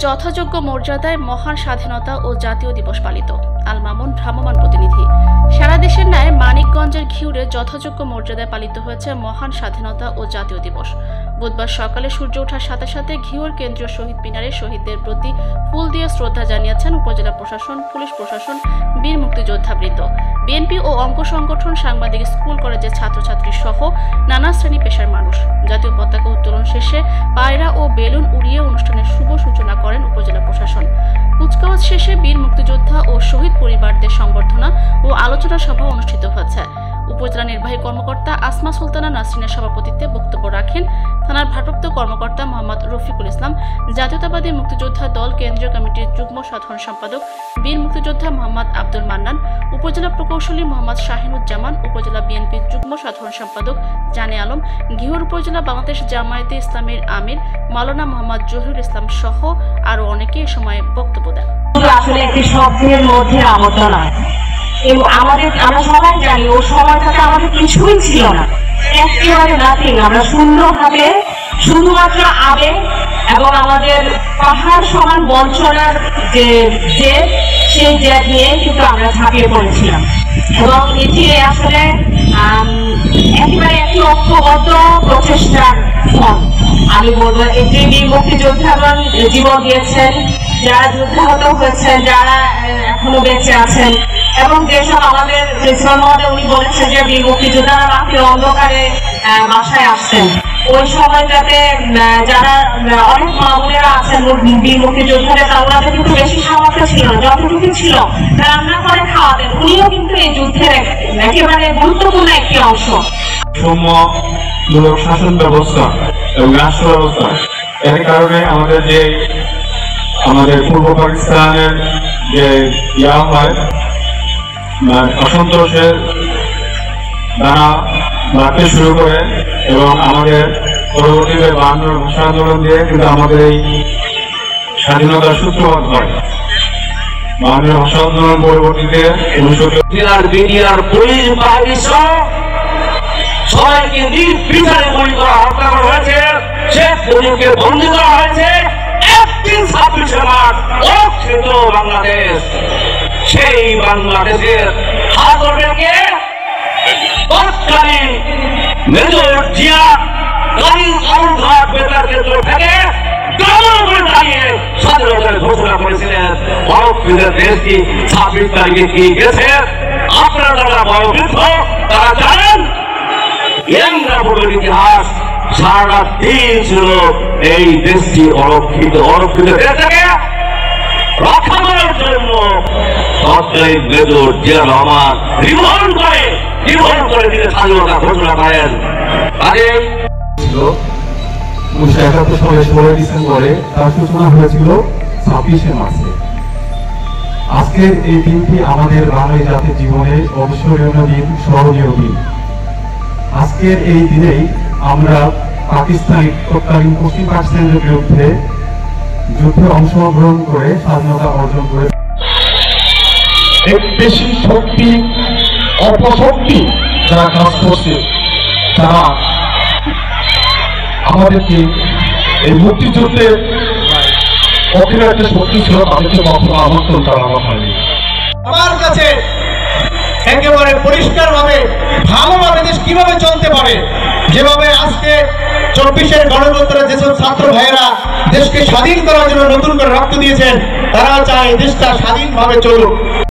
যথাযোগ্য মর্যাদায় মহান স্বাধীনতা ও জাতীয় দিবস পালিত। আল মামুন ভ্রাম্যমাণ প্রতিনিধি। সারা দেশের ন্যায় মানিকগঞ্জের ঘিউরে যথাযোগ্য মর্যাদায় পালিত হয়েছে মহান স্বাধীনতা ও জাতীয় দিবস। বুধবার সকালে সূর্য ওঠার সাথে সাথে ঘিউর কেন্দ্রীয় শহীদ মিনারে শহীদদের প্রতি ফুল দিয়ে শ্রদ্ধা জানিয়েছেন উপজেলা প্রশাসন, পুলিশ প্রশাসন, বীর মুক্তিযোদ্ধাবৃন্দ, বিএনপি ও অঙ্গ সংগঠন, সাংবাদিক, স্কুল কলেজের ছাত্রছাত্রী সহ নানা শ্রেণী পেশার মানুষ। জাতীয় পতাকা উত্তোলন শেষে পায়রা ও বেলুন উড়িয়ে অনুষ্ঠানের শুভ সূচনা করেন উপজেলা প্রশাসন। কুচকাওয়াজ শেষে বীর মুক্তিযোদ্ধা ও শহীদ পরিবারদের সংবর্ধনা ও আলোচনা সভা অনুষ্ঠিত হয়েছে। উপজেলা নির্বাহী কর্মকর্তা আসমা সুলতানা নাসরিনের সভাপতিত্বে বক্তব্য রাখেন থানার ভারপ্রাপ্ত কর্মকর্তা মোহাম্মদ রফিকুল ইসলাম, জাতীয়তাবাদী মুক্তিযোদ্ধা দল কেন্দ্রীয় কমিটির যুগ্ম সাধারণ সম্পাদক বীর মুক্তিযোদ্ধা মোহাম্মদ আব্দুল মান্নান, উপজেলা প্রকৌশলী মোহাম্মদ শাহিনুজ্জামান, উপজেলা বিএনপির যুগ্ম সাধারণ সম্পাদক জানে আলম, ঘিওর উপজেলা বাংলাদেশ জামায়াতে ইসলামের আমির মাওলানা মোহাম্মদ জহিরুল ইসলাম সহ আরো অনেকে এ সময় বক্তব্য দেন। আসলে একটি শব্দের মধ্যে আবদ্ধ নয় এবং আমরা সবাই জানি ওই সময়টাতে আমাদের কিছুই ছিল না, একেবারে নাথিং। আমরা সুন্দরভাবে শুধুমাত্র আবেগ এবং আমাদের পাহাড় সমান বঞ্চনার যে সেই জেদ নিয়ে কিন্তু আমরা ঝাঁপিয়ে পড়েছিলাম এবং এটি আসলে একেবারে একটি ঐক্যবদ্ধ প্রচেষ্টার ফল। আমি বলবো এটি বীর মুক্তিযোদ্ধাগণ জীবন দিয়েছেন, যারা যুদ্ধাহত হয়েছেন, যারা এখনো বেঁচে আছেন এবং যেসব আমাদের প্রিন্সিপাল মহোদয় উনি বলেছেন যে বীর মুক্তিযোদ্ধারা রাতে অন্ধকারে বাসায় আসছেন, ওই সময়টাতে যারা অনেক মা বোনেরা আছেন বীর মুক্তিযোদ্ধারা, ওনাদের কিন্তু বেশি সামর্থ্য ছিল না, যতটুকু ছিল রান্না করে খাওয়াতেন। উনিও কিন্তু এই যুদ্ধের একেবারে গুরুত্বপূর্ণ একটি অংশ। সম্যমূলক শাসন ব্যবস্থা এবং রাষ্ট্র ব্যবস্থা, এর কারণে আমাদের পূর্ব পাকিস্তানের যে হয় অসন্তোষের দ্বারা বাড়তে শুরু করে এবং আমাদের পরবর্তীতে 52 ভাষা আন্দোলন দিয়ে কিন্তু আমাদের এই স্বাধীনতার সূত্রপাত হয়। 52 ভাষা আন্দোলন পরবর্তীতে পুলিশ বাহিনী সবাইকে নির্বিচারে গুলি করা, হত্যা করা হয়েছে, শেখ মুজিবকে বন্দী করা হয়েছে। 26 মার্চ অক্ষিত বাংলাদেশ, সেই বাংলাদেশের হাজরকে তৎকালীন মেজর জিয়া ঘাট বেতার কেন্দ্র থেকে দাঁড়িয়ে স্বাধীনতার ঘোষণা করেছিলেন। অরক্ষিতের দেশটি 26 তারিখে কি গেছে আপনারা যারা বয়োবৃদ্ধ তারা জানেন। ইতিহাস সারা দিন ছিল এই দেশটি অরক্ষিত দেশ থেকে রক্ষা করার জন্য তৎকালীন মেজর জিয়া রহমান জীবন করে তিনি স্বাধীনতা ঘোষণা করেন। 1971 সালের 16 ডিসেম্বরে তার সূচনা হয়েছিল 26শে মার্চে। আজকের এই দিনটি আমাদের বাঙালি জাতির জীবনে অবিস্মরণীয় দিন, স্মরণীয় দিন। আজকের এই দিনেই আমরা তৎকালীন পশ্চিম পাকিস্তানের বিরুদ্ধে যুদ্ধে অংশগ্রহণ করে স্বাধীনতা অর্জন করে। বেশি শক্তি অপশক্তি যারা কাজ করছে, তারা আমাদেরকে এই মুক্তিযুদ্ধের অধীনে একটা শক্তি ছিল, তাদেরকে কখনো আমন্ত্রণ জানানো হয়নি। আমার কাছে একেবারে পরিষ্কারভাবে ভালোভাবে দেশ কিভাবে চলতে পারে, যেভাবে আজকে 24-এর গণতন্ত্রের যেসব ছাত্র ভাইয়েরা দেশকে স্বাধীন করার জন্য নতুন করে রক্ত দিয়েছেন, তারা চায় দেশটা স্বাধীনভাবে চলুক।